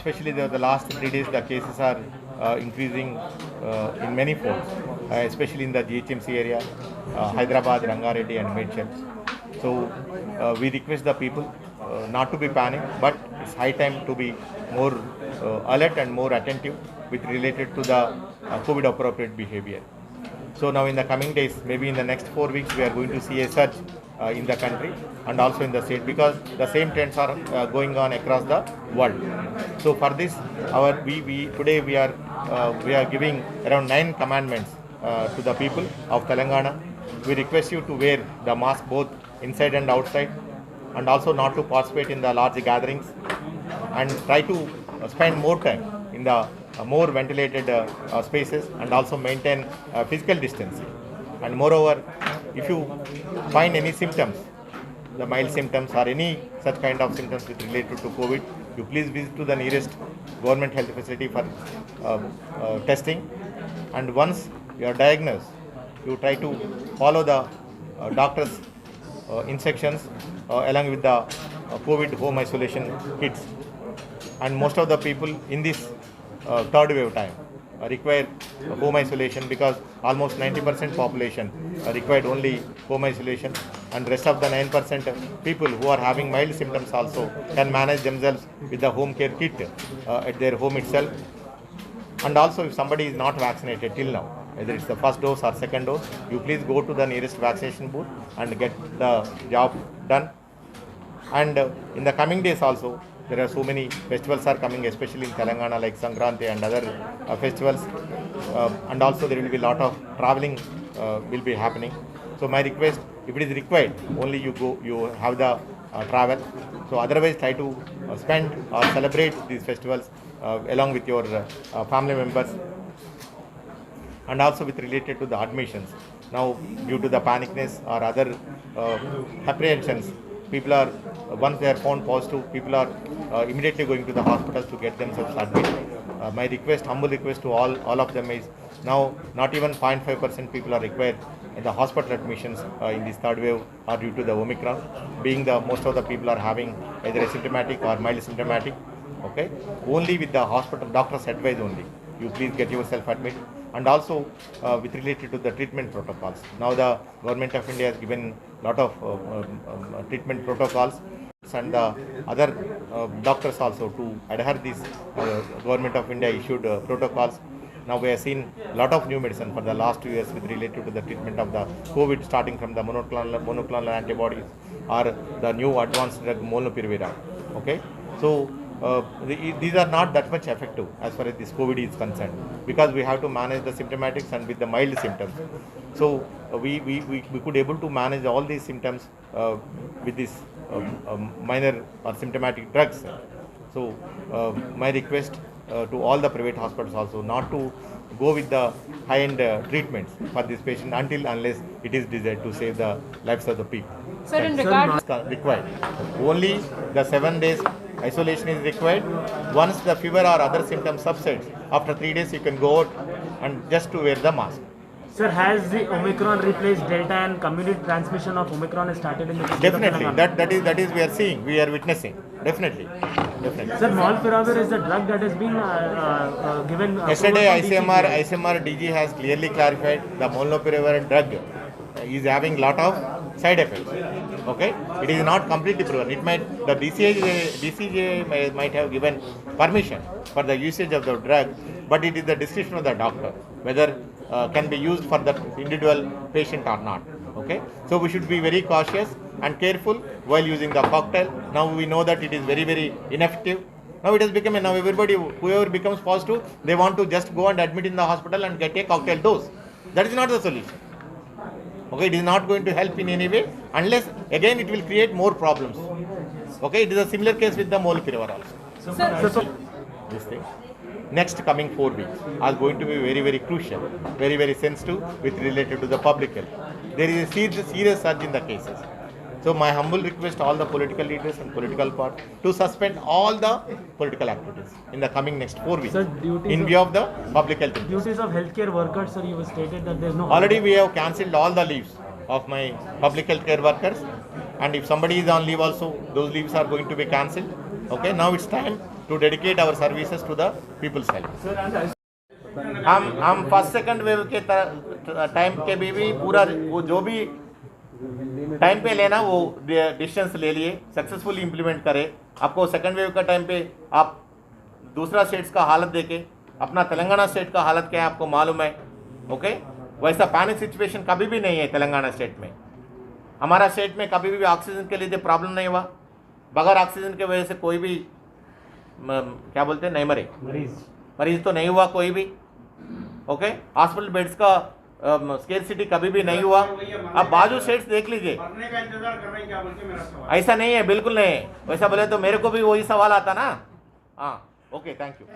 especially the last 3 days, the cases are increasing in many folds, especially in the GHMC area, Hyderabad, Rangareddy and Medchal. So we request the people not to be panicked, but it's high time to be more alert and more attentive with related to the COVID appropriate behavior. So now in the coming days, maybe in the next 4 weeks, we are going to see a surge in the country and also in the state, because the same trends are going on across the world. So for this, today we are giving around 9 commandments to the people of Telangana. We request you to wear the mask both inside and outside, and also not to participate in the large gatherings, and try to spend more time in the more ventilated spaces, and also maintain physical distancing. And moreover, if you find any symptoms, the mild symptoms or any such kind of symptoms which related to COVID, you please visit to the nearest government health facility for testing. And once you are diagnosed, you try to follow the doctor's instructions along with the COVID home isolation kits. And most of the people in this third wave time require home isolation, because almost 90% population required only home isolation, and rest of the 9% people who are having mild symptoms also can manage themselves with the home care kit at their home itself. And also, if somebody is not vaccinated till now, whether it's the first dose or second dose, you please go to the nearest vaccination booth and get the job done. And in the coming days also, there are so many festivals are coming, especially in Telangana, like Sankranti and other festivals. And also there will be a lot of traveling will be happening. So my request, if it is required, only you have the travel. So otherwise, try to spend or celebrate these festivals along with your family members. And also with related to the admissions. Now, due to the panicness or other apprehensions, people are, once they are found positive, people are immediately going to the hospitals to get themselves admitted. My request, humble request to all of them is, now not even 0.5% people are required in the hospital admissions in this third wave are due to the Omicron, being the most of the people are having either asymptomatic or mild symptomatic. Okay, only with the hospital doctor's advice only, you please get yourself admitted. And also with related to the treatment protocols. Now the Government of India has given a lot of treatment protocols, and the other doctors also to adhere these Government of India issued protocols. Now we have seen a lot of new medicine for the last 2 years with related to the treatment of the COVID, starting from the monoclonal antibodies or the new advanced drug molnupiravir. Okay, so these are not that much effective as far as this COVID is concerned, because we have to manage the symptomatics and with the mild symptoms. So we could able to manage all these symptoms with this minor or symptomatic drugs. So my request to all the private hospitals also not to go with the high-end treatments for this patient unless it is desired to save the lives of the people. Sir, in regard required, only the 7 days isolation is required. Once the fever or other symptoms subsides, after 3 days you can go out and just to wear the mask. Sir, has the Omicron replaced Delta and community transmission of Omicron has started in the state Definitely, of that is we are seeing, we are witnessing. Definitely. Sir, molnupiravir is the drug that has been given. Yesterday, ICMR DG has clearly clarified the molnupiravir drug is having lot of side effects. Okay, it is not completely proven. It might, the DCJ might have given permission for the usage of the drug, but it is the discretion of the doctor whether can be used for the individual patient or not. Okay, so we should be very cautious and careful while using the cocktail. Now we know that it is very, very ineffective. Now it has become, now everybody, whoever becomes positive, they want to just go and admit in the hospital and get a cocktail dose. That is not the solution. Okay, it is not going to help in any way, unless again it will create more problems. Okay, it is a similar case with the molnupiravir also. So this thing, next coming 4 weeks are going to be very, very crucial, very, very sensitive with related to the public health. There is a serious surge in the cases. So my humble request to all the political leaders and political parties to suspend all the political activities in the coming next 4 weeks, Sir, in view of the public health interest. Duties of healthcare workers, sir, you have stated that there is no. Already we have cancelled all the leaves of my public health care workers, and if somebody is on leave also, those leaves are going to be cancelled. Okay, now it's time to dedicate our services to the people's health. Sir, and हम first second wave के time के भी पूरा वो जो भी time पे लेना वो डिस्टेंस ले लिए, सक्सेसफुली इम्प्लीमेंट करे। आपको सेकंड वेव का टाइम पे आप दूसरा स्टेट्स का हालत देखे, अपना तेलंगाना स्टेट का हालत क्या है आपको मालूम है, ओके। वैसा पैनिक सिचुएशन कभी भी नहीं है तेलंगाना स्टेट में। हमारा स्टेट में कभी भी ऑक्सीजन के लिए प्रॉब्लम नहीं हुआ, बगैर ऑक्सीजन के वजह से कोई भी क्या बोलते हैं नहीं मरे, मरीज तो नहीं हुआ कोई भी, ओके। हॉस्पिटल बेड्स का स्केर्सिटी कभी भी नहीं हुआ। अब बाजू स्टेट्स देख लीजिए, मरने का इंतजार कर रहे हैं क्या, बल्कि मेरा सवाल ऐसा नहीं है, बिल्कुल नहीं है। वैसा बोले तो मेरे को भी वही सवाल आता ना। हाँ, ओके, थैंक यू।